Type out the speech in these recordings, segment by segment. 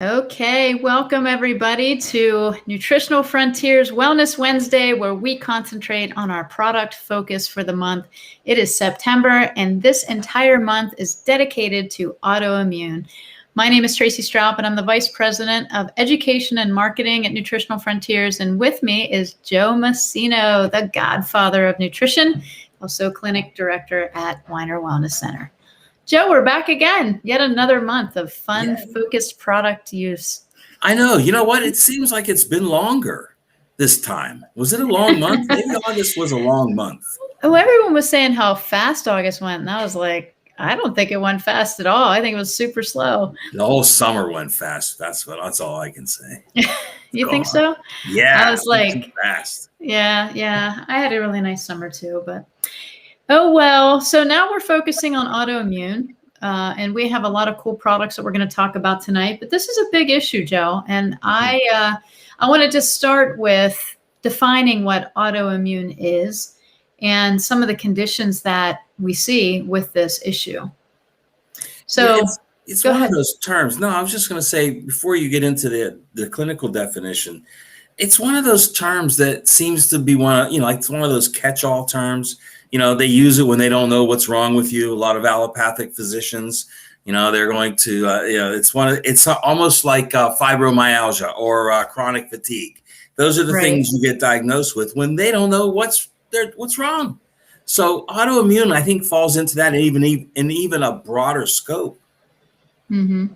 Okay, welcome everybody to Nutritional Frontiers Wellness Wednesday, where we concentrate on our product focus for the month. It is September, and this entire month is dedicated to autoimmune. My name is Tracey Straub, and I'm the Vice President of Education and Marketing at Nutritional Frontiers. And with me is Joe Messino, the godfather of nutrition, also Clinic Director at Weiner Wellness Center. Joe, we're back again. Yet another month of fun, focused product use. I know. You know what? It seems like it's been longer this time. Was it a long month? Maybe August was a long month. Oh, everyone was saying how fast August went. And I was like, I don't think it went fast at all. I think it was super slow. The whole summer went fast. That's all I can say. You think so? Yeah. I was like, fast. Yeah. I had a really nice summer too, but oh, well, so now we're focusing on autoimmune, and we have a lot of cool products that we're going to talk about tonight, but this is a big issue, Joe, and I wanted to start with defining what autoimmune is and some of the conditions that we see with this issue. So yeah, it's one of those terms. No, I was just going to say, before you get into the clinical definition, it's one of those terms that seems to be it's one of those catch-all terms. They use it when they don't know what's wrong with you. A lot of allopathic physicians, they're going to, it's almost like fibromyalgia or chronic fatigue. Those are the things you get diagnosed with when they don't know what's wrong. So autoimmune, I think, falls into that in even a broader scope. Mm-hmm.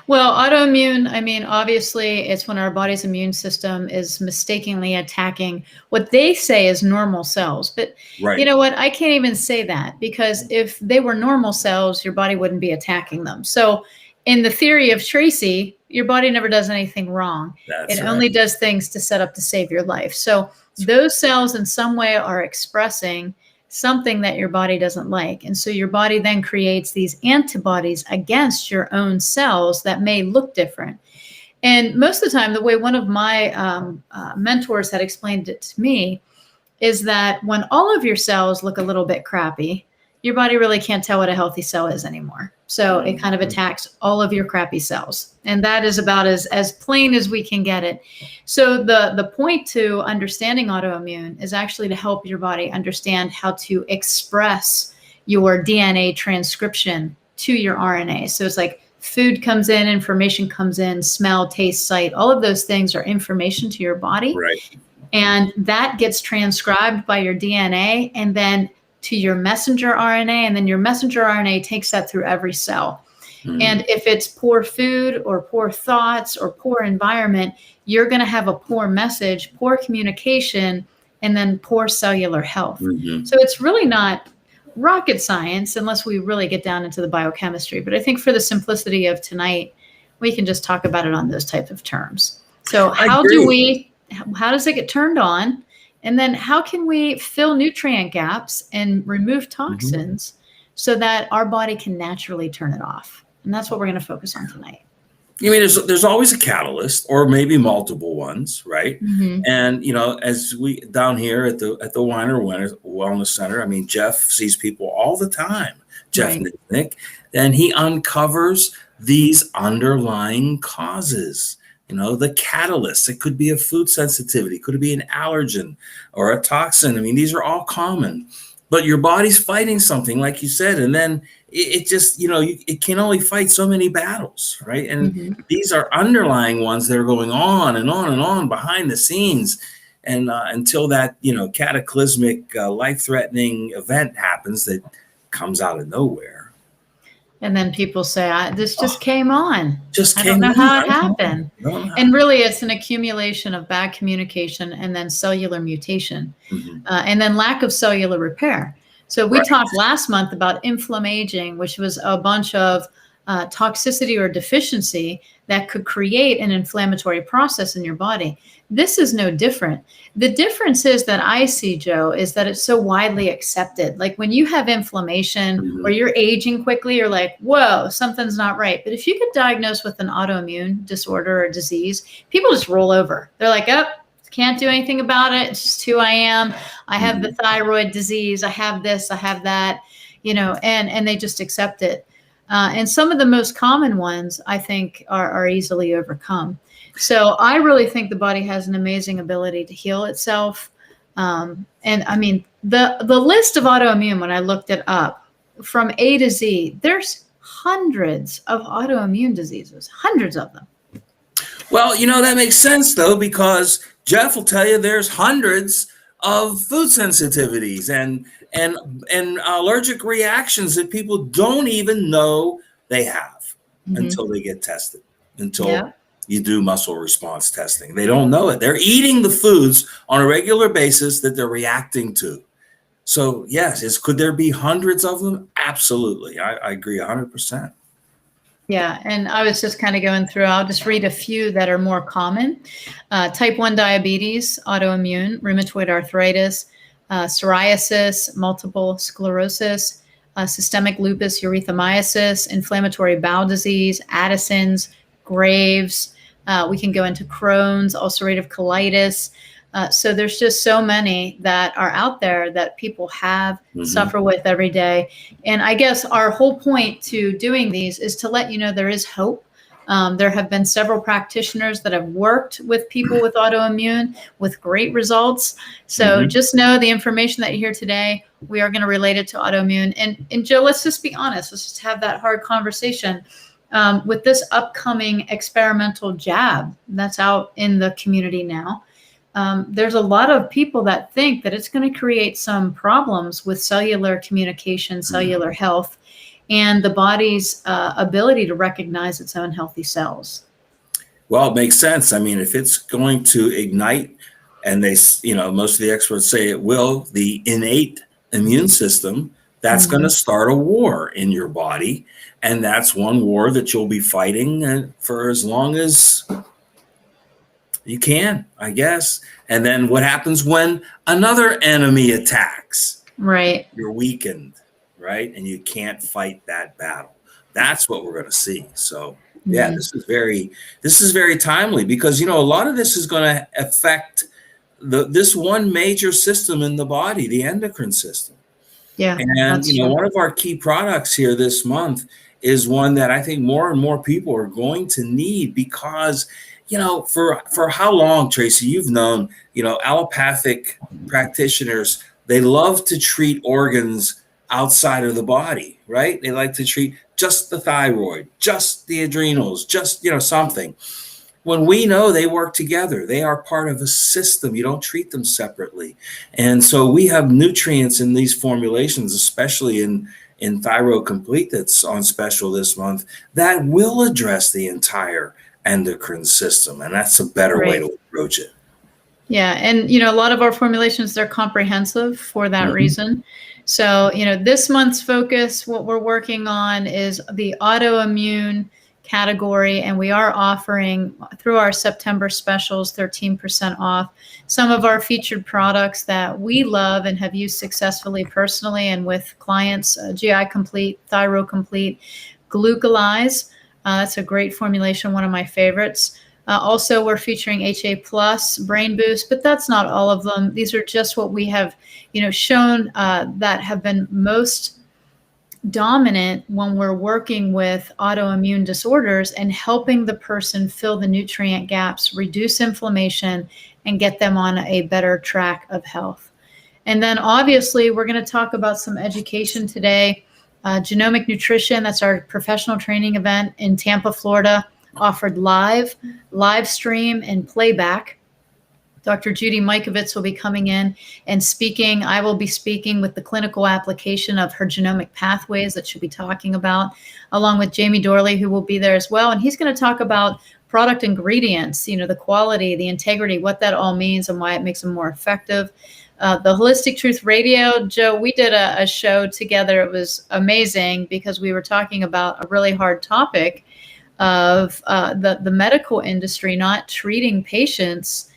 Well, autoimmune, I mean, obviously, it's when our body's immune system is mistakenly attacking what they say is normal cells. But you know what? I can't even say that, because if they were normal cells, your body wouldn't be attacking them. So in the theory of Tracey, your body never does anything wrong. It only does things to set up to save your life. So those cells in some way are expressing something that your body doesn't like. And so your body then creates these antibodies against your own cells that may look different. And most of the time, the way one of my mentors had explained it to me is that when all of your cells look a little bit crappy, your body really can't tell what a healthy cell is anymore. So it kind of attacks all of your crappy cells. And that is about as plain as we can get it. So the point to understanding autoimmune is actually to help your body understand how to express your DNA transcription to your RNA. So it's like food comes in, information comes in, smell, taste, sight, all of those things are information to your body. And that gets transcribed by your DNA and then to your messenger RNA, and then your messenger RNA takes that through every cell. And if it's poor food or poor thoughts or poor environment, you're going to have a poor message, poor communication, and then poor cellular health. So it's really not rocket science unless we really get down into the biochemistry. But I think for the simplicity of tonight, we can just talk about it on those types of terms. So how does it get turned on? And then how can we fill nutrient gaps and remove toxins so that our body can naturally turn it off? And that's what we're going to focus on tonight. I mean, there's always a catalyst, or maybe multiple ones, right? And as we down here at the Weiner Wellness Center, I mean, Jeff sees people all the time. Jeff Nick, and he uncovers these underlying causes. The catalyst. It could be a food sensitivity, could be an allergen or a toxin. I mean, these are all common, but your body's fighting something, like you said, and then it just, it can only fight so many battles, right? And these are underlying ones that are going on and on and on behind the scenes, and until that, cataclysmic, life-threatening event happens that comes out of nowhere. And then people say, this just came on. I don't know how it happened. And really, it's an accumulation of bad communication and then cellular mutation, and then lack of cellular repair. So we talked last month about inflammaging, which was a bunch of toxicity or deficiency that could create an inflammatory process in your body. This is no different. The difference is that I see, Joe, is that it's so widely accepted. Like when you have inflammation or you're aging quickly, you're like, whoa, something's not right. But if you get diagnosed with an autoimmune disorder or disease, people just roll over. They're like, oh, can't do anything about it. It's just who I am. I have the thyroid disease. I have this, I have that, and they just accept it. And some of the most common ones, I think, are easily overcome. So I really think the body has an amazing ability to heal itself. And I mean, the list of autoimmune, when I looked it up, from A to Z, there's hundreds of autoimmune diseases, hundreds of them. Well, that makes sense, though, because Jeff will tell you there's hundreds of food sensitivities and allergic reactions that people don't even know they have until they get tested, until you do muscle response testing. They don't know it. They're eating the foods on a regular basis that they're reacting to. So yes, could there be hundreds of them? Absolutely. I agree 100%. Yeah, and I was just kind of going through, I'll just read a few that are more common. Type 1 diabetes, autoimmune, rheumatoid arthritis, psoriasis, multiple sclerosis, systemic lupus erythematosus, inflammatory bowel disease, Addison's, Graves. We can go into Crohn's, ulcerative colitis. So there's just so many that are out there that people have, suffer with every day. And I guess our whole point to doing these is to let you know there is hope. There have been several practitioners that have worked with people with autoimmune with great results. So just know the information that you hear today, we are going to relate it to autoimmune. And Joe, let's just be honest. Let's just have that hard conversation. With this upcoming experimental jab that's out in the community now, there's a lot of people that think that it's going to create some problems with cellular communication, cellular health, and the body's ability to recognize its own healthy cells. Well, it makes sense. I mean, if it's going to ignite, and most of the experts say it will, the innate immune system, that's going to start a war in your body. And that's one war that you'll be fighting for as long as you can, I guess. And then what happens when another enemy attacks? Right. You're weakened, right? And you can't fight that battle. That's what we're going to see. So yeah, this is very timely, because, a lot of this is going to affect this one major system in the body, the endocrine system. Yeah. And, one of our key products here this month is one that I think more and more people are going to need, because for how long, Tracy, you've known, allopathic practitioners, they love to treat organs outside of the body, right? They like to treat just the thyroid, just the adrenals, just, something. When we know they work together, they are part of a system. You don't treat them separately. And so we have nutrients in these formulations, especially in Thyrocomplete, that's on special this month, that will address the entire endocrine system. And that's a better way to approach it. Yeah. And, a lot of our formulations, they're comprehensive for that reason. So, this month's focus, what we're working on is the autoimmune category, and we are offering through our September specials 13% off some of our featured products that we love and have used successfully personally and with clients. GI Complete, Thyrocomplete, Glucolyze. That's a great formulation, one of my favorites. Also, we're featuring HA Plus, Brain Boost, but that's not all of them. These are just what we have, shown that have been most dominant when we're working with autoimmune disorders and helping the person fill the nutrient gaps, reduce inflammation, and get them on a better track of health. And then obviously we're going to talk about some education today. Genomic Nutrition, that's our professional training event in Tampa, Florida, offered live stream and playback. Dr. Judy Mikovits will be coming in and speaking. I will be speaking with the clinical application of her genomic pathways that she'll be talking about, along with Jamie Dorley, who will be there as well. And he's going to talk about product ingredients, the quality, the integrity, what that all means and why it makes them more effective. The Holistic Truth Radio, Joe, we did a show together. It was amazing because we were talking about a really hard topic of the medical industry not treating patients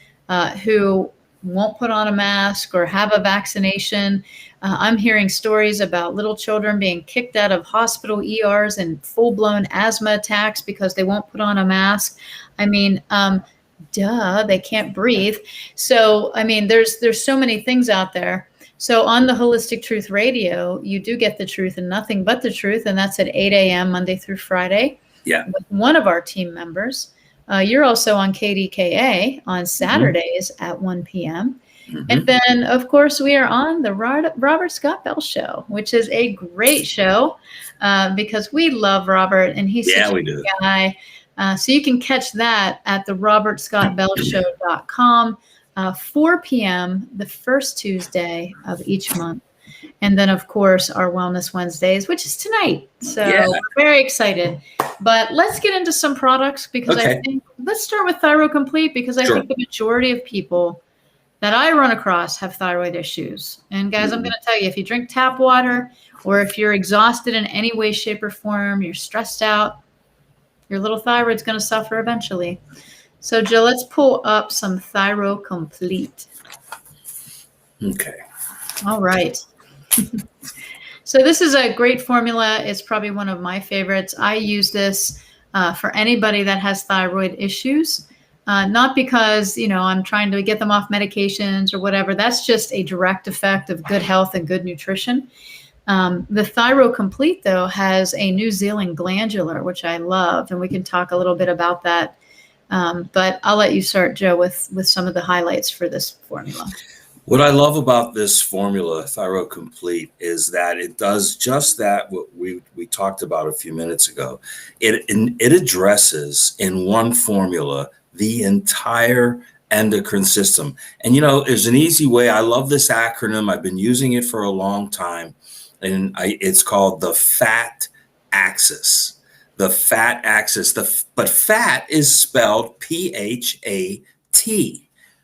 who won't put on a mask or have a vaccination. I'm hearing stories about little children being kicked out of hospital ERs and full-blown asthma attacks because they won't put on a mask. I mean, they can't breathe. So, I mean, there's so many things out there. So on the Holistic Truth Radio, you do get the truth and nothing but the truth. And that's at 8 a.m. Monday through Friday. Yeah. With one of our team members. You're also on KDKA on Saturdays at 1 p.m. And then, of course, we are on the Robert Scott Bell Show, which is a great show because we love Robert, and he's such a good guy. So you can catch that at the robertscottbellshow.com, 4 p.m. the first Tuesday of each month. And then, of course, our Wellness Wednesdays, which is tonight. So we're very excited. But let's get into some products because I think let's start with Thyrocomplete because I think the majority of people that I run across have thyroid issues. And guys, I'm going to tell you, if you drink tap water or if you're exhausted in any way, shape, or form, you're stressed out, your little thyroid's going to suffer eventually. So, Joe, let's pull up some Thyrocomplete. Okay. All right. So this is a great formula. It's probably one of my favorites. I use this for anybody that has thyroid issues. Not because, I'm trying to get them off medications or whatever. That's just a direct effect of good health and good nutrition. The Thyrocomplete, though, has a New Zealand glandular, which I love, and we can talk a little bit about that. But I'll let you start, Joe, with some of the highlights for this formula. What I love about this formula, Thyrocomplete, is that it does just that what we talked about a few minutes ago. It addresses in one formula the entire endocrine system. And, there's an easy way. I love this acronym. I've been using it for a long time. And it's called the FAT axis. The FAT axis. But FAT is spelled PHAT.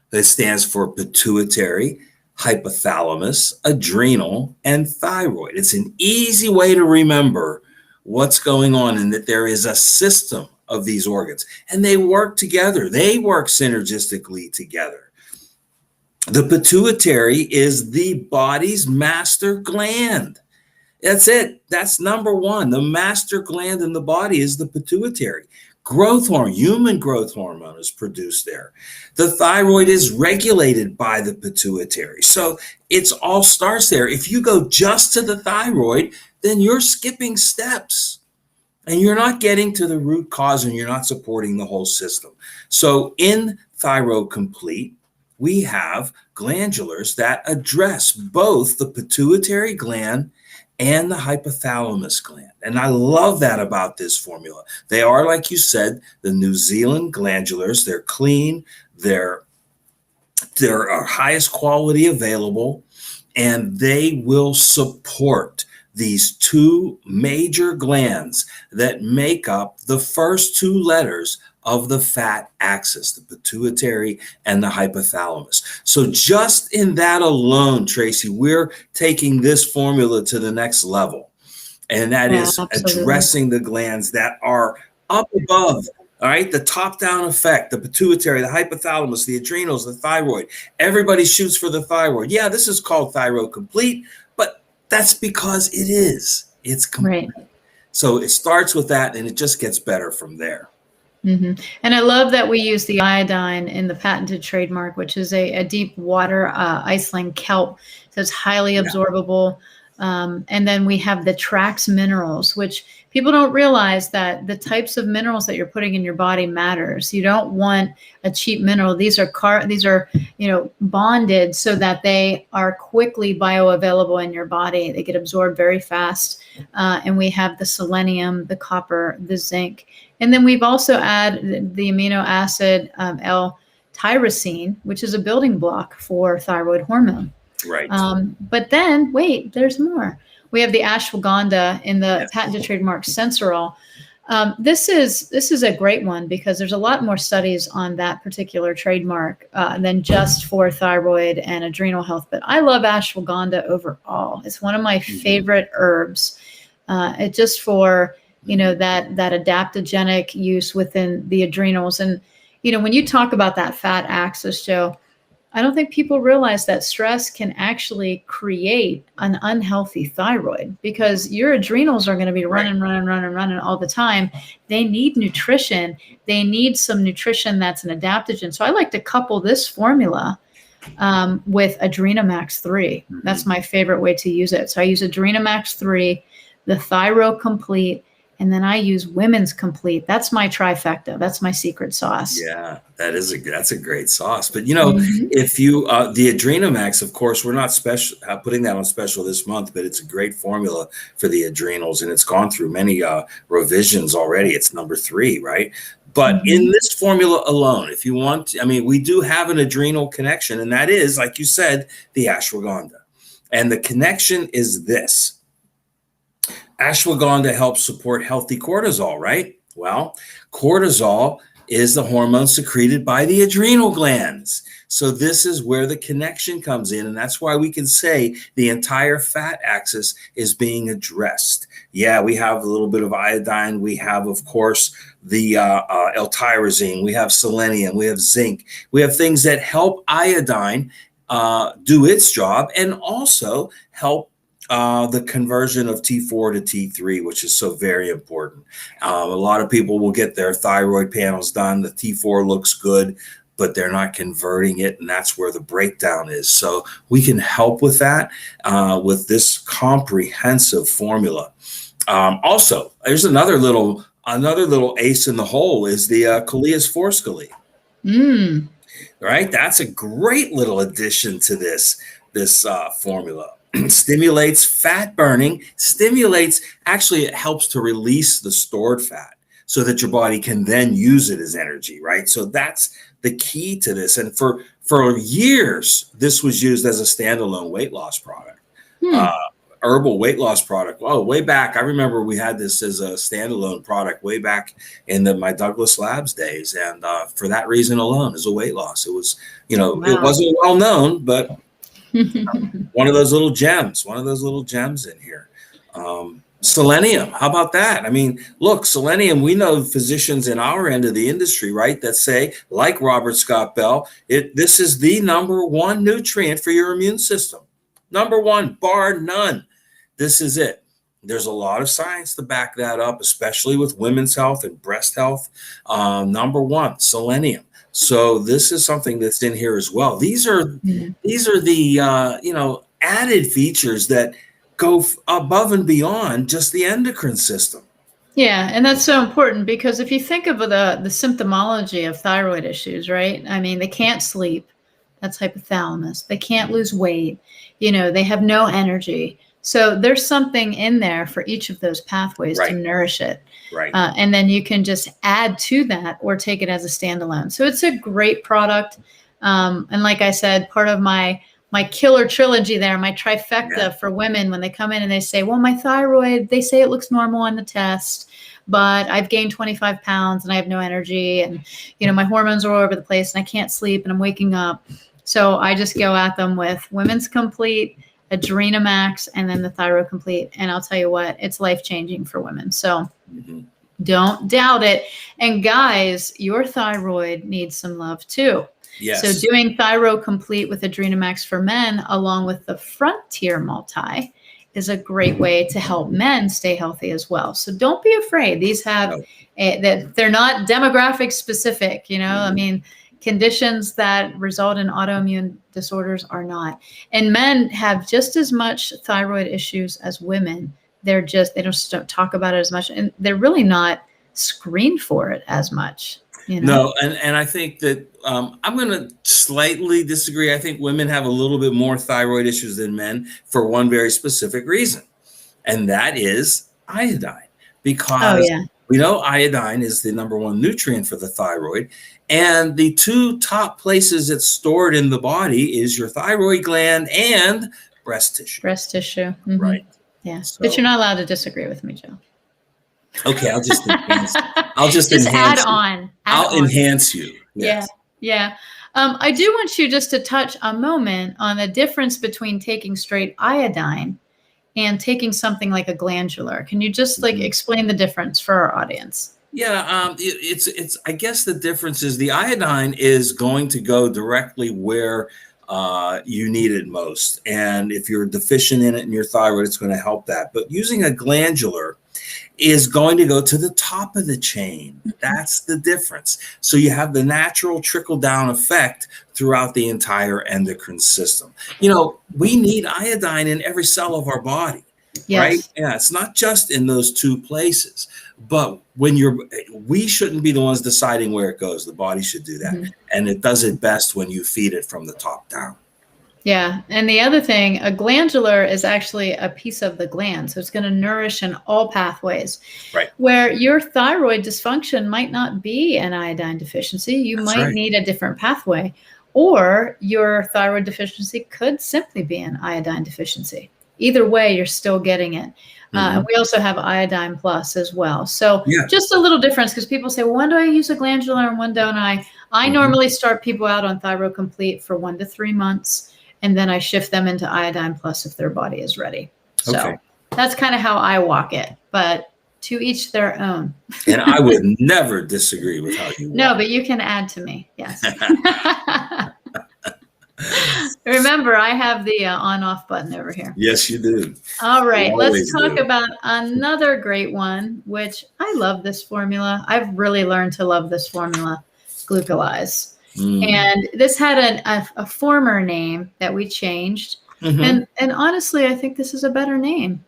It stands for pituitary, hypothalamus, adrenal, and thyroid. It's an easy way to remember what's going on and that there is a system of these organs. And they work together. They work synergistically together. The pituitary is the body's master gland. That's it. That's number one. The master gland in the body is the pituitary. Growth hormone, human growth hormone is produced there. The thyroid is regulated by the pituitary. So it's all starts there. If you go just to the thyroid, then you're skipping steps and you're not getting to the root cause and you're not supporting the whole system. So in Thyrocomplete, we have glandulars that address both the pituitary gland and the hypothalamus gland. And I love that about this formula. They are, like you said, the New Zealand glandulars. They're clean. They're our highest quality available, and they will support these two major glands that make up the first two letters of the fat axis, the pituitary and the hypothalamus. So just in that alone, Tracy, we're taking this formula to the next level. And that is addressing the glands that are up above, all right? The top-down effect, the pituitary, the hypothalamus, the adrenals, the thyroid. Everybody shoots for the thyroid. Yeah, this is called Thyrocomplete, but that's because it is. It's complete. Right. So it starts with that, and it just gets better from there. Mm-hmm. And I love that we use the iodine in the patented Trademark, which is a deep water Iceland kelp. So it's highly absorbable. And then we have the Trax minerals, which people don't realize that the types of minerals that you're putting in your body matters. You don't want a cheap mineral. These are bonded so that they are quickly bioavailable in your body. They get absorbed very fast. And we have the selenium, the copper, the zinc. And then we've also added the amino acid L-tyrosine, which is a building block for thyroid hormone. Right. But then, wait, there's more. We have the ashwagandha in the patented trademark Sensorol. This is a great one because there's a lot more studies on that particular trademark than just for thyroid and adrenal health. But I love ashwagandha overall. It's one of my favorite herbs. It just for that adaptogenic use within the adrenals. And when you talk about that fat axis, Joe, I don't think people realize that stress can actually create an unhealthy thyroid because your adrenals are going to be running all the time. They need nutrition. They need some nutrition that's an adaptogen. So I like to couple this formula with Adrenamax 3. That's my favorite way to use it. So I use Adrenamax 3, the Thyrocomplete, and then I use Women's Complete. That's my trifecta. That's my secret sauce. Yeah, that's a great sauce. But if you the Adrenamax, of course, we're not special putting that on special this month, but it's a great formula for the adrenals, and it's gone through many revisions already. It's number 3, right? But in this formula alone, if you want, we do have an adrenal connection, and that is, like you said, the ashwagandha. And the connection is this. Ashwagandha helps support healthy cortisol, right? Well, cortisol is the hormone secreted by the adrenal glands. So this is where the connection comes in. And that's why we can say the entire fat axis is being addressed. Yeah, we have a little bit of iodine. We have, of course, the L-tyrosine. We have selenium. We have zinc. We have things that help iodine do its job and also help the conversion of T4 to T3, which is so very important. A lot of people will get their thyroid panels done. The T4 looks good, but they're not converting it, and that's where the breakdown is. So we can help with that with this comprehensive formula. Also, there's another little ace in the hole is the Coleus Forscoli. Right, that's a great little addition to this formula. Stimulates fat burning, actually it helps to release the stored fat so that your body can then use it as energy, right? So that's the key to this. And for years, this was used as a standalone weight loss product, herbal weight loss product. Oh, way back. I remember we had this as a standalone product way back in my Douglas Labs days. And for that reason alone, as a weight loss, it was, It wasn't well known, but one of those little gems in here. Selenium, how about that? Look, selenium, we know physicians in our end of the industry, right, that say, like Robert Scott Bell, this is the number 1 nutrient for your immune system. Number 1, bar none. This is it. There's a lot of science to back that up, especially with women's health and breast health. Number 1, selenium. So this is something that's in here as well. These are the added features that go above and beyond just the endocrine system. Yeah, and that's so important because if you think of the symptomology of thyroid issues, right? They can't sleep. That's hypothalamus. They can't lose weight. They have no energy. So there's something in there for each of those pathways to nourish it. Right. And then you can just add to that or take it as a standalone. So it's a great product. And like I said, part of my killer trilogy there, my trifecta for women, when they come in and they say, well, my thyroid, they say it looks normal on the test, but I've gained 25 pounds and I have no energy. And, my hormones are all over the place and I can't sleep and I'm waking up. So I just go at them with Women's Complete, Adrenamax, and then the Thyrocomplete. And I'll tell you what, it's life-changing for women. So don't doubt it. And guys, your thyroid needs some love too. Yes. So doing Thyrocomplete with Adrenamax for men, along with the Frontier Multi, is a great way to help men stay healthy as well. So don't be afraid. These have, they're not demographic specific, conditions that result in autoimmune disorders are not. And men have just as much thyroid issues as women. They don't talk about it as much, and they're really not screened for it as much. No, and I think that I'm going to slightly disagree. I think women have a little bit more thyroid issues than men for one very specific reason, and that is iodine. Because we know iodine is the number 1 nutrient for the thyroid, and the 2 top places it's stored in the body is your thyroid gland and breast tissue. Breast tissue. Right. Yeah, so, but you're not allowed to disagree with me, Joe. Okay, I'll just enhance. Add on. I'll enhance you. Yes. Yeah. I do want you just to touch a moment on the difference between taking straight iodine and taking something like a glandular. Can you just explain the difference for our audience? Yeah, it's. I guess the difference is the iodine is going to go directly where you need it most, and if you're deficient in it in your thyroid, it's going to help that. But using a glandular, is going to go to the top of the chain. That's the difference. So you have the natural trickle-down effect throughout the entire endocrine system. You know, we need iodine in every cell of our body, right? Yeah, it's not just in those two places. But we shouldn't be the ones deciding where it goes. The body should do that. And it does it best when you feed it from the top down. Yeah. And the other thing, a glandular is actually a piece of the gland. So it's going to nourish in all pathways. Right. Where your thyroid dysfunction might not be an iodine deficiency. You might need a different pathway. Or your thyroid deficiency could simply be an iodine deficiency. Either way, you're still getting it. And we also have iodine plus as well. So just a little difference, because people say, well, when do I use a glandular and when don't I? I normally start people out on Thyrocomplete for 1 to 3 months. And then I shift them into iodine plus if their body is ready. So that's kind of how I walk it, but to each their own. And I would never disagree with how you walk. No, but you can add to me. Yes. Remember, I have the on-off button over here. Yes, you do. All right. Let's talk about another great one, which I love this formula. I've really learned to love this formula, Glucolyze. And this had a former name that we changed. And honestly, I think this is a better name.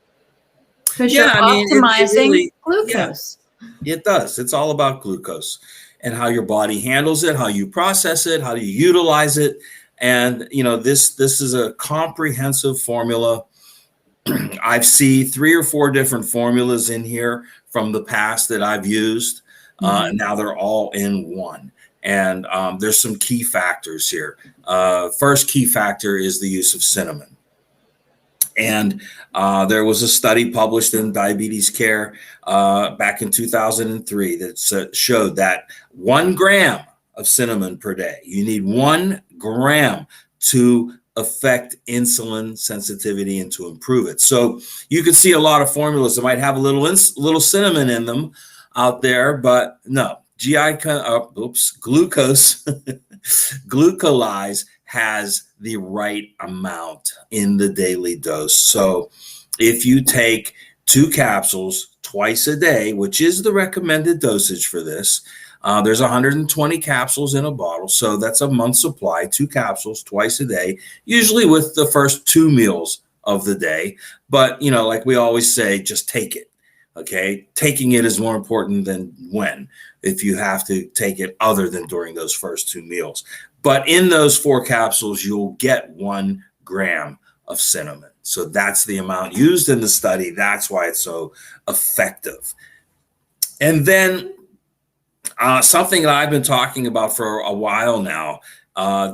Because you're optimizing glucose. Yeah, it does. It's all about glucose and how your body handles it, how you process it, how you utilize it. And, you know, this is a comprehensive formula. I've seen 3 or 4 different formulas in here from the past that I've used. Now they're all in one. And there's some key factors here. First key factor is the use of cinnamon. And there was a study published in Diabetes Care back in 2003 that showed that 1 gram of cinnamon per day. You need 1 gram to affect insulin sensitivity and to improve it. So you can see a lot of formulas that might have a little cinnamon in them out there, but no. Glucose, Glucolyze has the right amount in the daily dose. So if you take 2 capsules twice a day, which is the recommended dosage for this, there's 120 capsules in a bottle. So that's a month's supply, 2 capsules twice a day, usually with the first 2 meals of the day. But, you know, like we always say, just take it. Okay. Taking it is more important than when, if you have to take it other than during those first 2 meals. But in those 4 capsules, you'll get 1 gram of cinnamon. So that's the amount used in the study. That's why it's so effective. And then something that I've been talking about for a while now,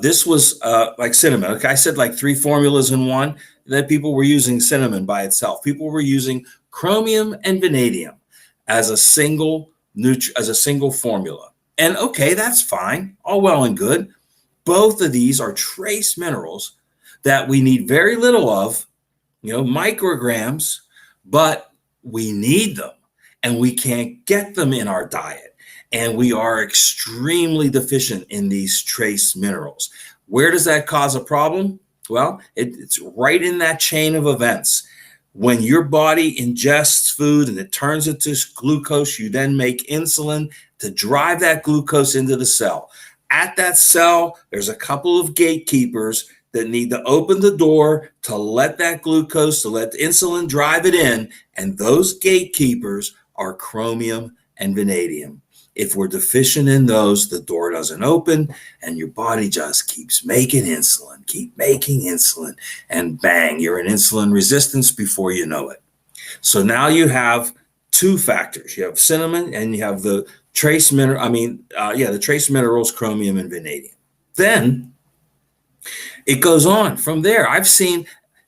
this was like cinnamon. Okay, I said like 3 formulas in one, that people were using cinnamon by itself. People were using chromium and vanadium as a single formula. And okay, that's fine, all well and good. Both of these are trace minerals that we need very little of, you know, micrograms, but we need them and we can't get them in our diet. And we are extremely deficient in these trace minerals. Where does that cause a problem? Well, it's right in that chain of events. When your body ingests food and it turns it to glucose, you then make insulin to drive that glucose into the cell. At that cell, there's a couple of gatekeepers that need to open the door to let that glucose, to let the insulin drive it in. And those gatekeepers are chromium and vanadium. If we're deficient in those, the door doesn't open and your body just keeps making insulin, keep making insulin, and bang, you're in insulin resistance before you know it. So now you have 2 factors. You have cinnamon and you have the trace the trace minerals, chromium and vanadium. Then it goes on from there. I've seen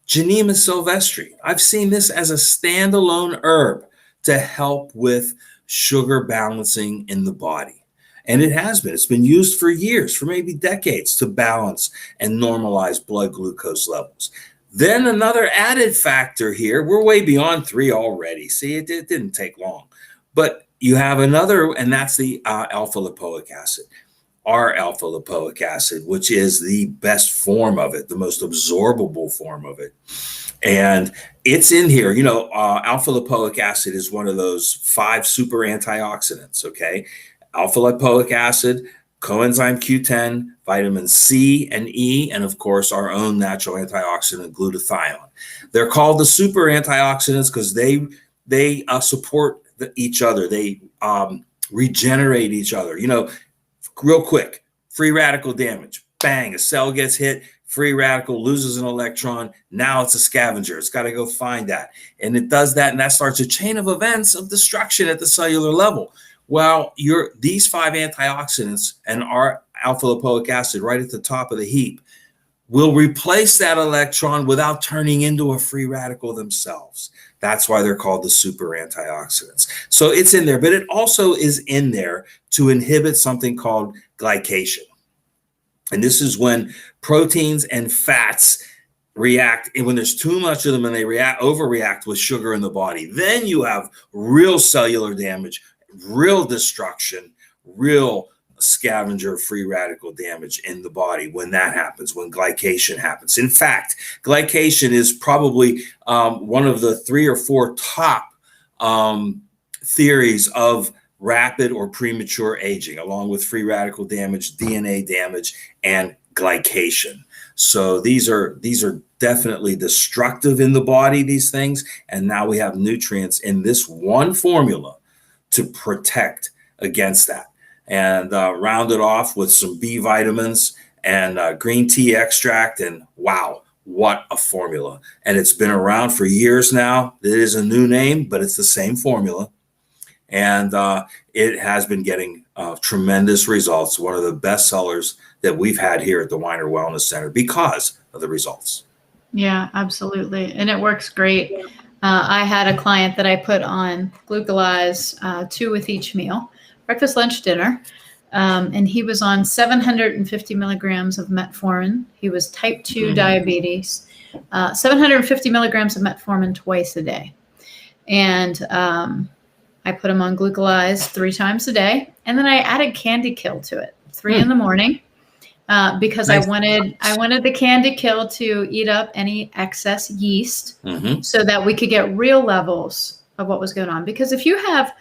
Genema sylvestre. I've seen this as a standalone herb to help with sugar balancing in the body. And it has been. It's been used for years, for maybe decades, to balance and normalize blood glucose levels. Then another added factor here, we're way beyond 3 already. See, it didn't take long. But you have another, and that's the alpha lipoic acid. R-alpha lipoic acid, which is the best form of it, the most absorbable form of it. And it's in here. Alpha lipoic acid is one of those 5 super antioxidants. Okay. Alpha lipoic acid, coenzyme Q10, vitamin C and E, and of course our own natural antioxidant glutathione. They're called the super antioxidants because they support each other. They regenerate each other. Real quick, free radical damage. Bang, a cell gets hit, free radical loses an electron. Now it's a scavenger. It's got to go find that. And it does that, and that starts a chain of events of destruction at the cellular level. Well, these 5 antioxidants and our alpha lipoic acid right at the top of the heap will replace that electron without turning into a free radical themselves. That's why they're called the super antioxidants. So it's in there, but it also is in there to inhibit something called glycation. And this is when proteins and fats react, and when there's too much of them and they overreact with sugar in the body, then you have real cellular damage, real destruction, real scavenger free radical damage in the body when that happens, when glycation happens. In fact, glycation is probably one of the 3 or 4 top theories of rapid or premature aging, along with free radical damage, DNA damage, and glycation. So these are definitely destructive in the body, these things. And now we have nutrients in this one formula to protect against that. And round it off with some B vitamins and green tea extract. And wow, what a formula. And it's been around for years now. It is a new name, but it's the same formula. And it has been getting tremendous results. One of the best sellers that we've had here at the Weiner Wellness Center because of the results. Yeah, absolutely. And it works great. I had a client that I put on Glucolyze, 2 with each meal, breakfast, lunch, dinner. And he was on 750 milligrams of metformin. He was type 2 diabetes, 750 milligrams of metformin twice a day. And I put him on Glucolyze 3 times a day. And then I added Candy Kill to it, 3 in the morning, because nice. I wanted the Candy Kill to eat up any excess yeast so that we could get real levels of what was going on. Because if you have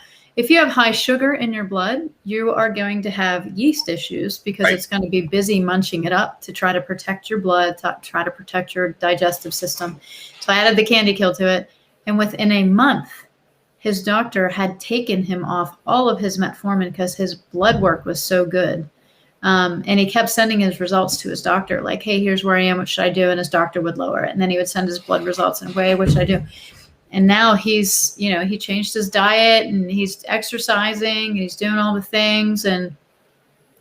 high sugar in your blood, you are going to have yeast issues because it's going to be busy munching it up to try to protect your blood, to try to protect your digestive system. So I added the Candy Kill to it. And within a month, his doctor had taken him off all of his metformin because his blood work was so good. And he kept sending his results to his doctor, like, hey, here's where I am. What should I do? And his doctor would lower it. And then he would send his blood results and way, what should I do? And now he's, he changed his diet and he's exercising and he's doing all the things and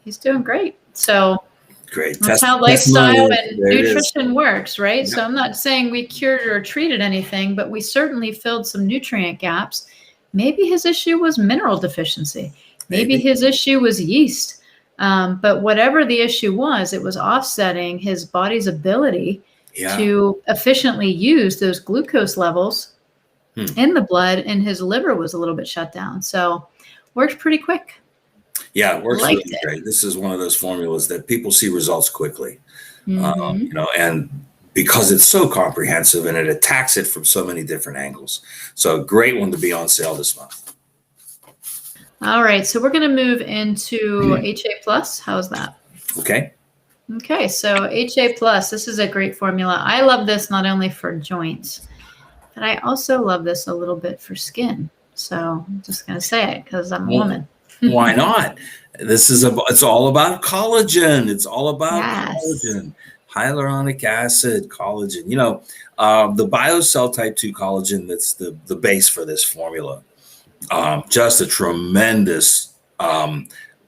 he's doing great. So great. That's how lifestyle and nutrition works, right? Yep. So I'm not saying we cured or treated anything, but we certainly filled some nutrient gaps. Maybe his issue was mineral deficiency. Maybe his issue was yeast. But whatever the issue was, it was offsetting his body's ability to efficiently use those glucose levels in the blood, and his liver was a little bit shut down. So worked pretty quick. Yeah, it works really great. This is one of those formulas that people see results quickly, and because it's so comprehensive and it attacks it from so many different angles. So a great one to be on sale this month. All right, so we're going to move into HA Plus. How's that? Okay. Okay, so HA Plus, this is a great formula. I love this not only for joints, but I also love this a little bit for skin. So I'm just going to say it because I'm a woman. Why not? It's all about collagen. It's all about collagen, hyaluronic acid, collagen. The Biocell type 2 collagen, that's the base for this formula. Just a tremendous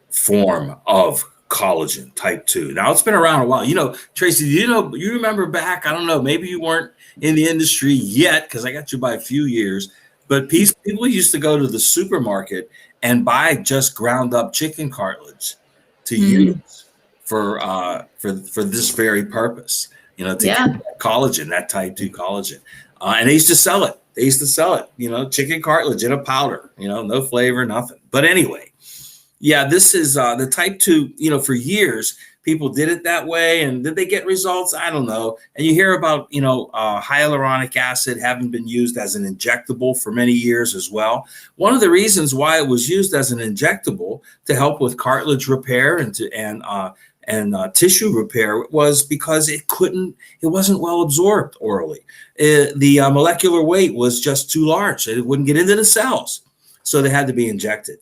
form of collagen type 2. Now it's been around a while. Tracey, you remember back, I don't know, maybe you weren't in the industry yet because I got you by a few years, but people used to go to the supermarket and buy just ground up chicken cartilage to use for this very purpose, to get that collagen, that type 2 collagen. And they used to sell it. Chicken cartilage in a powder, no flavor, nothing. But anyway, this is the type 2, for years, people did it that way, and did they get results? I don't know. And you hear about, hyaluronic acid having been used as an injectable for many years as well. One of the reasons why it was used as an injectable to help with cartilage repair and tissue repair was because it wasn't well absorbed orally. The molecular weight was just too large. It wouldn't get into the cells. So they had to be injected.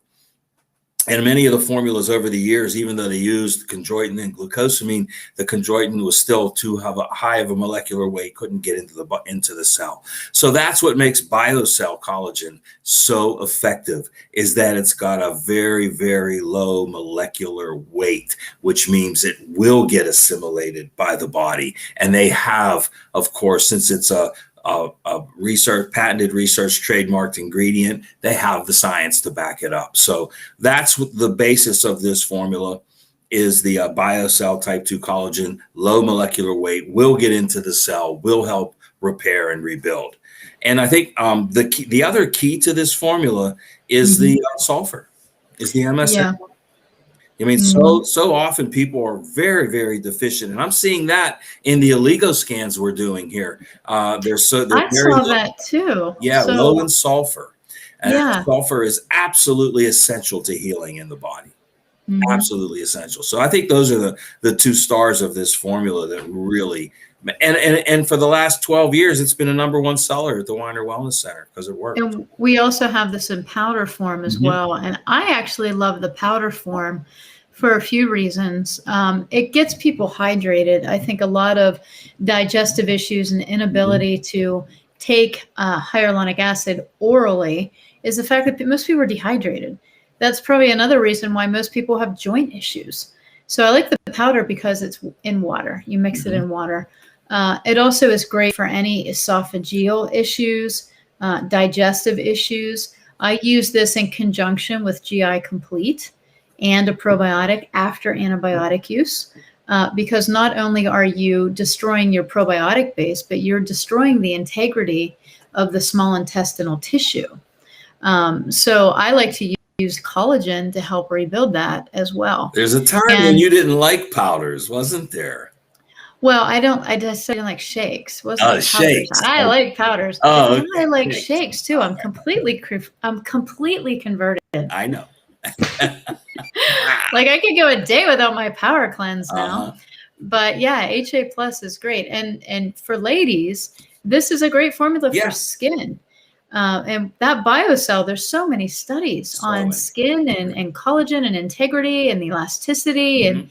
And many of the formulas over the years, even though they used chondroitin and glucosamine, the chondroitin was still too high of a molecular weight, couldn't get into the cell. So that's what makes Biocell Collagen so effective, is that it's got a very, very low molecular weight, which means it will get assimilated by the body. And they have, of course, since it's a patented research trademarked ingredient, they have the science to back it up. So that's what the basis of this formula is. The Biocell type 2 collagen, low molecular weight, will get into the cell, will help repair and rebuild. And I think the other key to this formula is the sulfur, is the MSM. Yeah. I mean, so often people are very, very deficient, and I'm seeing that in the Oligo scans we're doing here. I saw that too. Yeah, so, low in sulfur. And sulfur is absolutely essential to healing in the body. Absolutely essential. So I think those are the two stars of this formula that really, and for the last 12 years, it's been a #1 seller at the Weiner Wellness Center because it works. And we also have this in powder form as well. And I actually love the powder form for a few reasons. It gets people hydrated. I think a lot of digestive issues and inability to take hyaluronic acid orally is the fact that most people are dehydrated. That's probably another reason why most people have joint issues. So I like the powder because it's in water. You mix it in water. It also is great for any esophageal issues, digestive issues. I use this in conjunction with GI Complete and a probiotic after antibiotic use, because not only are you destroying your probiotic base, but you're destroying the integrity of the small intestinal tissue. So I like to use collagen to help rebuild that as well. There's a time when you didn't like powders, wasn't there? Well, I just didn't like shakes. Shakes. I like powders. Oh, and I like shakes too. I'm completely converted. I know. Like I could go a day without my power cleanse now. But yeah, HA Plus is great. And for ladies, this is a great formula for skin. And that Biocell, there's so many studies on skin and collagen and integrity and the elasticity and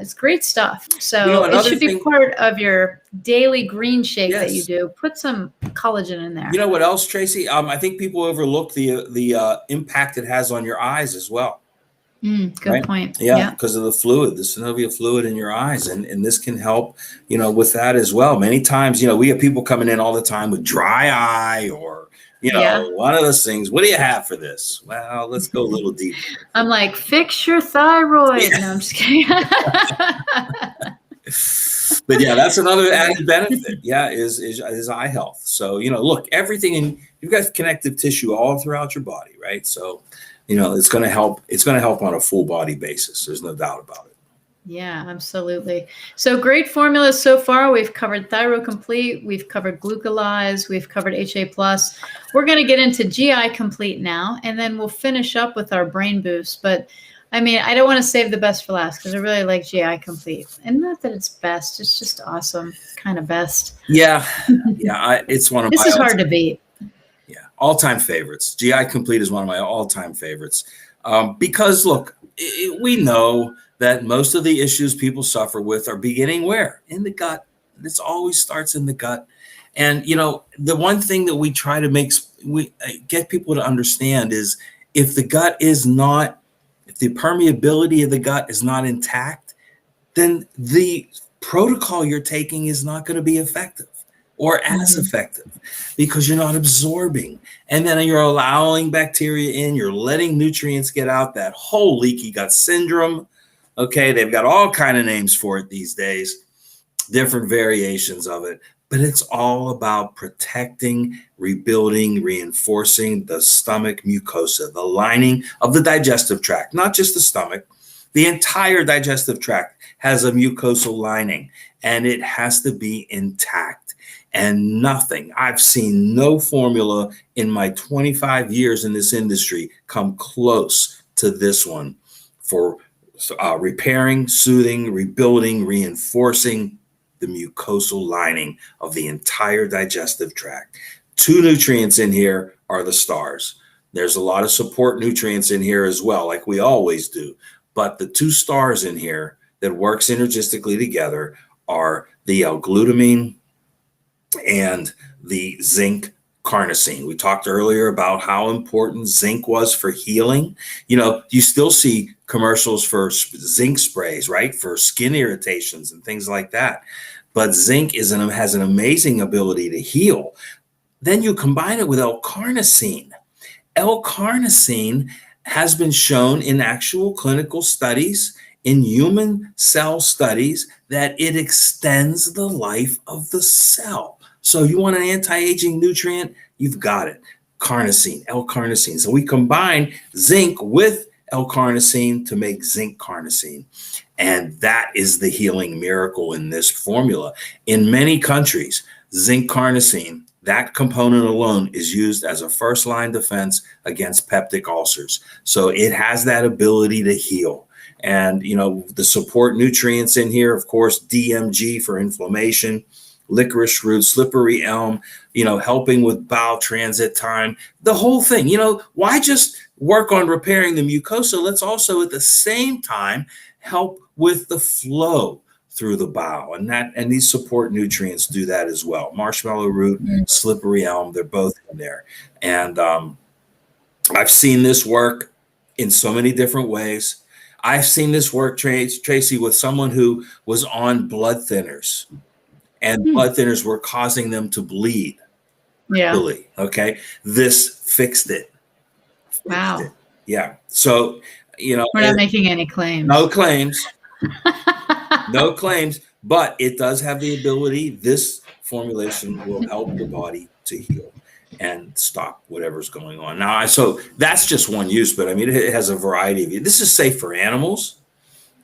it's great stuff. So it should be part of your daily green shake that you do. Put some collagen in there. You know what else, Tracy? I think people overlook the impact it has on your eyes as well. Good point. Yeah, because of the fluid, the synovial fluid in your eyes. And this can help, with that as well. Many times, we have people coming in all the time with dry eye or, one of those things. What do you have for this? Well, let's go a little deeper. I'm like, fix your thyroid. Yeah. No, I'm just kidding. But yeah, that's another added benefit. Yeah, is eye health. So, look, everything you've got connective tissue all throughout your body, right? So, it's going to help. It's going to help on a full body basis. There's no doubt about it. Yeah, absolutely. So great formulas so far. We've covered Thyrocomplete. We've covered Glucolyze. We've covered HA Plus. We're going to get into GI Complete now, and then we'll finish up with our brain boost. But I mean, I don't want to save the best for last because I really like GI Complete. And not that it's best. It's just awesome. Kind of best. Yeah. Yeah. It's one of this is hard to beat. Yeah. All-time favorites. GI Complete is one of my all-time favorites. Because look, we know that most of the issues people suffer with are beginning where? In the gut. This always starts in the gut. And, the one thing that we try to get people to understand is if the permeability of the gut is not intact, then the protocol you're taking is not going to be effective or as effective because you're not absorbing. And then you're allowing bacteria in, you're letting nutrients get out, that whole leaky gut syndrome. Okay, they've got all kind of names for it these days, different variations of it, but it's all about protecting, rebuilding, reinforcing the stomach mucosa, the lining of the digestive tract, not just the stomach, The entire digestive tract has a mucosal lining, and it has to be intact. And nothing, I've seen no formula in my 25 years in this industry come close to this one for repairing, soothing, rebuilding, reinforcing the mucosal lining of the entire digestive tract. 2 nutrients in here are the stars. There's a lot of support nutrients in here as well, like we always do. But the 2 stars in here that work synergistically together are the L-glutamine and the zinc carnosine. We talked earlier about how important zinc was for healing. You know, you still see commercials for zinc sprays, right? For skin irritations and things like that. But zinc has an amazing ability to heal. Then you combine it with L-carnosine. L-carnosine has been shown in actual clinical studies, in human cell studies, that it extends the life of the cell. So you want an anti-aging nutrient? You've got it. Carnosine, L-carnosine. So we combine zinc with L-carnosine to make zinc carnosine. And that is the healing miracle in this formula. In many countries, zinc carnosine, that component alone, is used as a first-line defense against peptic ulcers. So it has that ability to heal. And, you know, the support nutrients in here, of course, DMG for inflammation, licorice root, slippery elm, you know, helping with bowel transit time, the whole thing. You know, why just work on repairing the mucosa? Let's also at the same time help with the flow through the bowel. And these support nutrients do that as well. Marshmallow root, slippery elm, they're both in there. And I've seen this work in so many different ways. I've seen this work, Tracy, with someone who was on blood thinners. And blood thinners were causing them to bleed. Yeah. Really. Okay. This fixed it. Wow. Yeah. So, you know, we're not making any claims. No claims. No claims. But it does have the ability. This formulation will help the body to heal and stop whatever's going on. Now, so that's just one use, but I mean, it has a variety of use. This is safe for animals.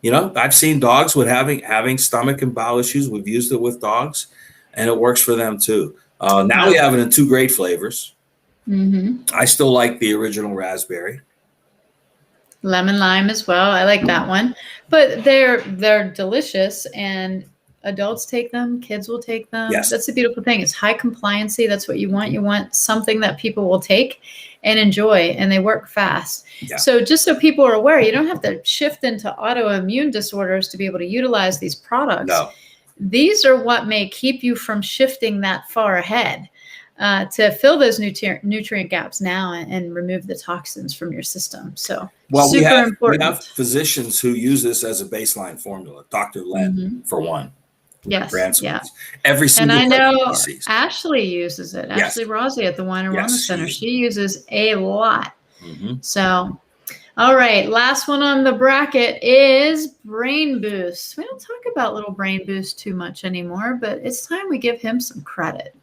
You know, I've seen dogs with having stomach and bowel issues. We've used it with dogs, and it works for them too. Now we have it in 2 great flavors. I still like the original raspberry. Lemon lime as well. I like that one. But they're delicious, and adults take them, kids will take them. Yes. That's the beautiful thing. It's high compliancy. That's what you want. You want something that people will take and enjoy, and they work fast. Yeah. So just so people are aware, you don't have to shift into autoimmune disorders to be able to utilize these products. No. These are what may keep you from shifting that far ahead, to fill those nutrient gaps now and remove the toxins from your system. So super important. We have physicians who use this as a baseline formula. Dr. Len, for one. Yes. Yeah. Every single and I know Ashley uses it. Yes. Ashley Rossi at the Wine and Wellness Center. She uses a lot. So, all right. Last one on the bracket is Brain Boost. We don't talk about little Brain Boost too much anymore, but it's time we give him some credit.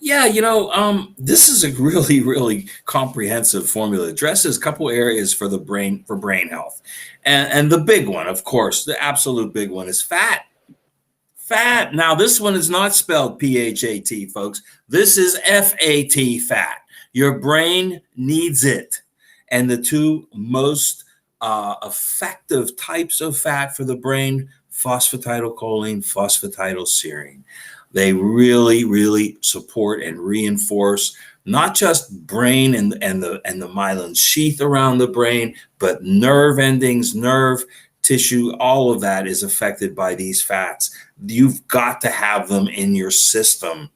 Yeah, you know, this is a really, really comprehensive formula. It addresses a couple areas for the brain, for brain health. And the big one, of course, the absolute big one is fat. Fat. Now, this one is not spelled P-H-A-T, folks. This is F-A-T, fat. Your brain needs it. And the 2 most effective types of fat for the brain, phosphatidylcholine, phosphatidylserine. They really, really support and reinforce not just brain and the myelin sheath around the brain, but nerve endings, nerve tissue, all of that is affected by these fats. You've got to have them in your system.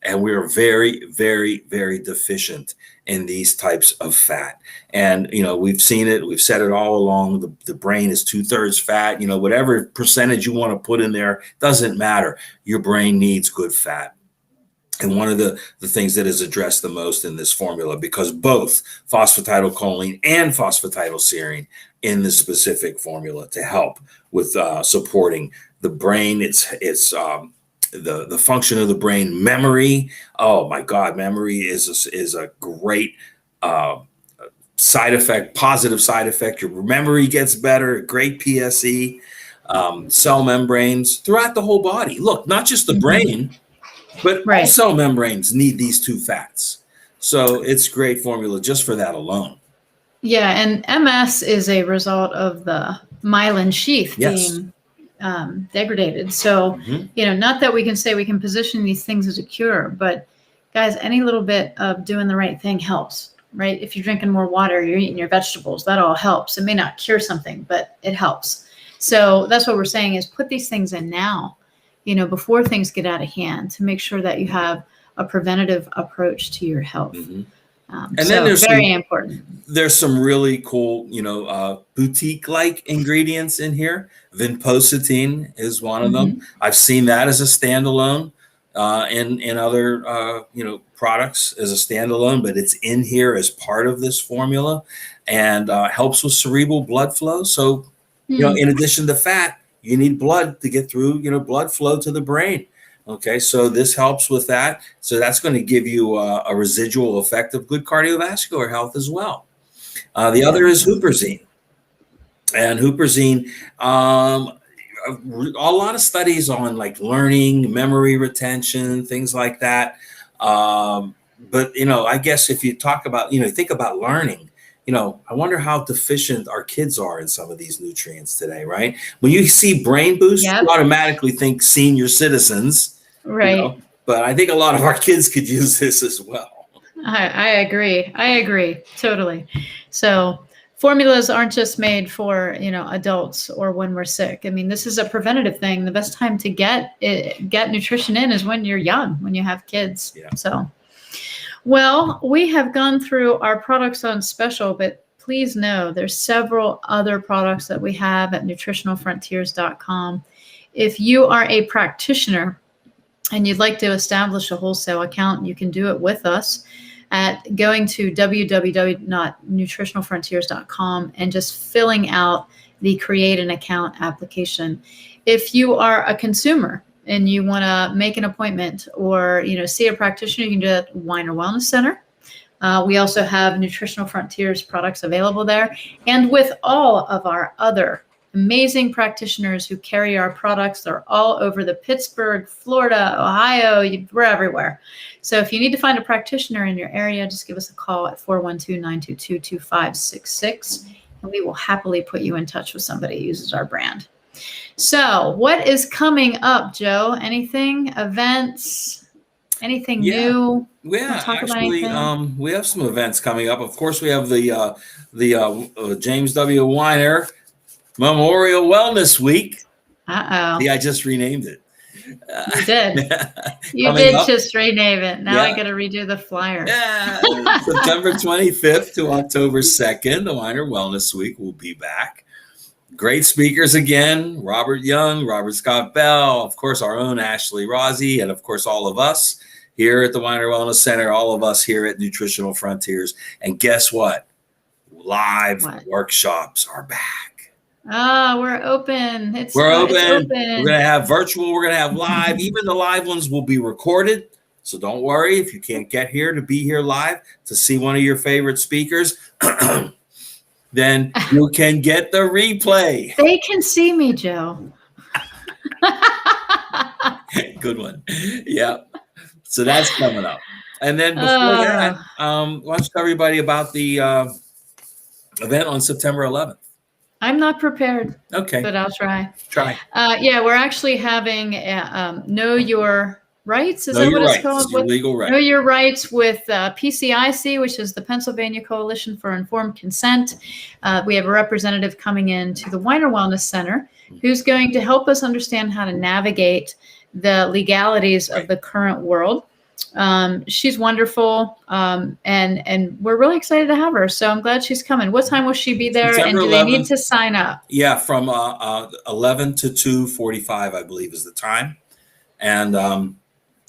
And we're very, very, very deficient in these types of fat. And, you know, we've seen it. We've said it all along. The brain is 2/3 fat. You know, whatever percentage you want to put in there, doesn't matter. Your brain needs good fat. And one of the things that is addressed the most in this formula, because both phosphatidylcholine and phosphatidylserine in this specific formula to help with supporting the brain. It's the function of the brain, memory. Oh my God, memory is a great positive side effect. Your memory gets better, great PSE, cell membranes throughout the whole body. Look, not just the brain, but all cell membranes need these two fats. So it's great formula just for that alone. Yeah, and MS is a result of the myelin sheath being degraded. So, not that we can say we can position these things as a cure, but guys, any little bit of doing the right thing helps, right? If you're drinking more water, you're eating your vegetables, that all helps. It may not cure something, but it helps. So that's what we're saying is put these things in now, before things get out of hand, to make sure that you have a preventative approach to your health. And then there's very important. There's some really cool, boutique-like ingredients in here. Vinpocetine is one of them. I've seen that as a standalone in other, products as a standalone, but it's in here as part of this formula and helps with cerebral blood flow. So, in addition to fat, you need blood to get through, blood flow to the brain. Okay, so this helps with that. So that's going to give you a residual effect of good cardiovascular health as well. The other is huperzine. And huperzine, a lot of studies on like learning, memory retention, things like that. But, I guess if you talk about, think about learning, I wonder how deficient our kids are in some of these nutrients today, right? When you see brain boost, you automatically think senior citizens, right? But I think a lot of our kids could use this as well. I agree totally. So formulas aren't just made for, adults or when we're sick. I mean, this is a preventative thing. The best time to get nutrition in is when you're young, when you have kids. So. Well, we have gone through our products on special, but please know there's several other products that we have at nutritionalfrontiers.com. If you are a practitioner and you'd like to establish a wholesale account, you can do it with us at going to www.nutritionalfrontiers.com and just filling out the create an account application. If you are a consumer and you want to make an appointment or, see a practitioner, you can do that at Weiner Wellness Center. We also have Nutritional Frontiers products available there. And with all of our other amazing practitioners who carry our products, they're all over the Pittsburgh, Florida, Ohio, we're everywhere. So if you need to find a practitioner in your area, just give us a call at 412-922-2566, and we will happily put you in touch with somebody who uses our brand. So what is coming up, Joe? Anything, events, anything new? Yeah, actually, we have some events coming up. Of course, we have the James W. Weiner Memorial Wellness Week. See, I just renamed it. You did. You did just rename it. Now I got to redo the flyer. Yeah. September 25th to October 2nd, the Weiner Wellness Week will be back. Great speakers again, Robert Young, Robert Scott Bell, of course, our own Ashley Rossi, and of course, all of us here at the Weiner Wellness Center, all of us here at Nutritional Frontiers. And guess what? Live workshops are back. Oh, we're open. We're open. We're going to have virtual. We're going to have live. Even the live ones will be recorded. So don't worry if you can't get here to be here live to see one of your favorite speakers. Then you can get the replay. They can see me, Joe. Good one. Yeah. So that's coming up. And then before that, why don't you tell everybody about the event on September 11th? I'm not prepared. Okay. But I'll try. We're actually having Know Your Rights. Is that what it's called? Legal rights. Know Your Rights with PCIC, which is the Pennsylvania Coalition for Informed Consent. We have a representative coming in to the Weiner Wellness Center who's going to help us understand how to navigate the legalities of the current world. She's wonderful, and we're really excited to have her. So I'm glad she's coming. What time will she be there? September and do 11th. They need to sign up? Yeah, from 11 to 2:45, I believe, is the time. And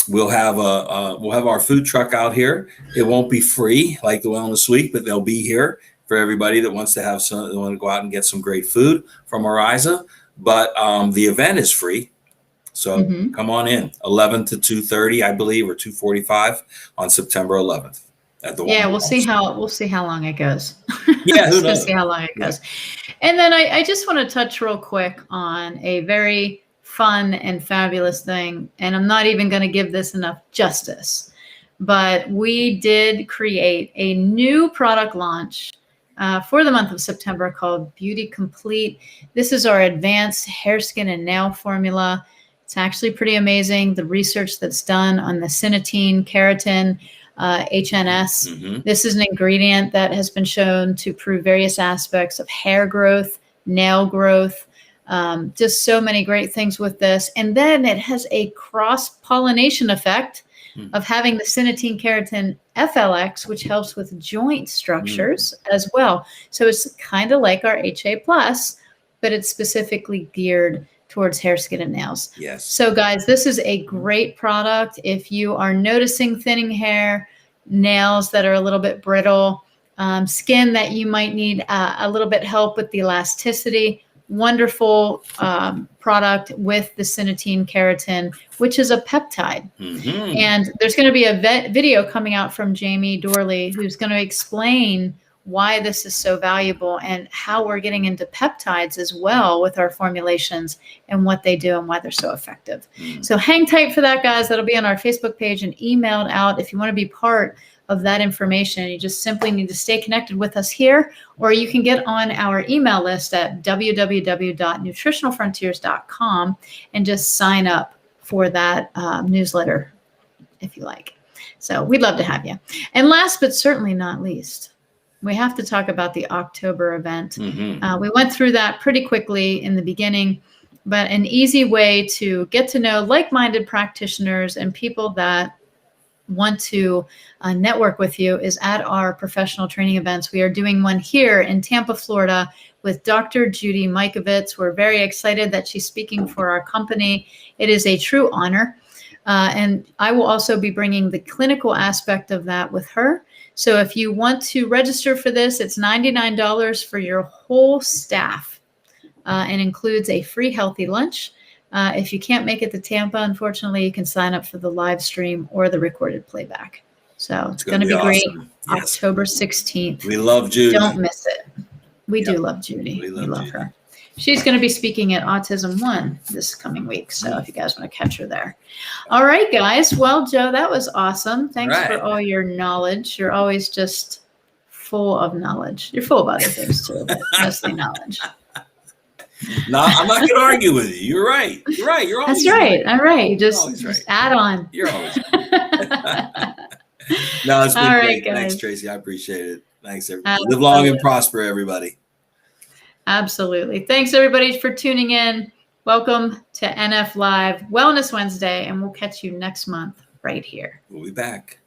we'll have our food truck out here. It won't be free like the Wellness Week, but they'll be here for everybody that wants to want to go out and get some great food from Ariza. But the event is free. So come on in, 11 to 2:30, I believe, or 2:45 on September 11th. at the Yeah, we'll see how long it goes. Yeah, who knows? See how long it goes. And then I just want to touch real quick on a very fun and fabulous thing, and I'm not even going to give this enough justice, but we did create a new product launch for the month of September called Beauty Complete. This is our advanced hair, skin, and nail formula. It's actually pretty amazing, the research that's done on the synetine, keratin, HNS. Mm-hmm. This is an ingredient that has been shown to prove various aspects of hair growth, nail growth, just so many great things with this. And then it has a cross-pollination effect of having the synetine keratin FLX, which helps with joint structures as well. So it's kind of like our HA+, but it's specifically geared towards hair, skin, and nails. Yes. So guys, this is a great product. If you are noticing thinning hair, nails that are a little bit brittle, skin that you might need a little bit help with the elasticity, wonderful product with the synetine keratin, which is a peptide. Mm-hmm. And there's going to be a video coming out from Jamie Dorley, who's going to explain why this is so valuable and how we're getting into peptides as well with our formulations and what they do and why they're so effective. So hang tight for that, guys. That'll be on our Facebook page and emailed out if you want to be part of that information. You just simply need to stay connected with us here, or you can get on our email list at www.nutritionalfrontiers.com and just sign up for that newsletter if you like. So we'd love to have you. And last but certainly not least, we have to talk about the October event. We went through that pretty quickly in the beginning, but an easy way to get to know like-minded practitioners and people that want to network with you is at our professional training events. We are doing one here in Tampa, Florida with Dr. Judy Mikovits. We're very excited that she's speaking for our company. It is a true honor. And I will also be bringing the clinical aspect of that with her. So if you want to register for this, it's $99 for your whole staff and includes a free healthy lunch. If you can't make it to Tampa, unfortunately, you can sign up for the live stream or the recorded playback. So it's going to be great. Yes. October 16th. We love Judy. Don't miss it. We do love Judy. We love her. She's going to be speaking at Autism One this coming week. So if you guys want to catch her there. All right, guys. Well, Joe, that was awesome. Thanks for all your knowledge. You're always just full of knowledge. You're full of other things too, but mostly knowledge. No, I'm not going to argue with you. You're right. You're right. You're always right. All right. Just add on. You're always right. No, it's been great. Guys. Thanks, Tracy. I appreciate it. Thanks, everybody. Live long and prosper, everybody. Absolutely. Thanks, everybody, for tuning in. Welcome to NF Live Wellness Wednesday, and we'll catch you next month right here. We'll be back.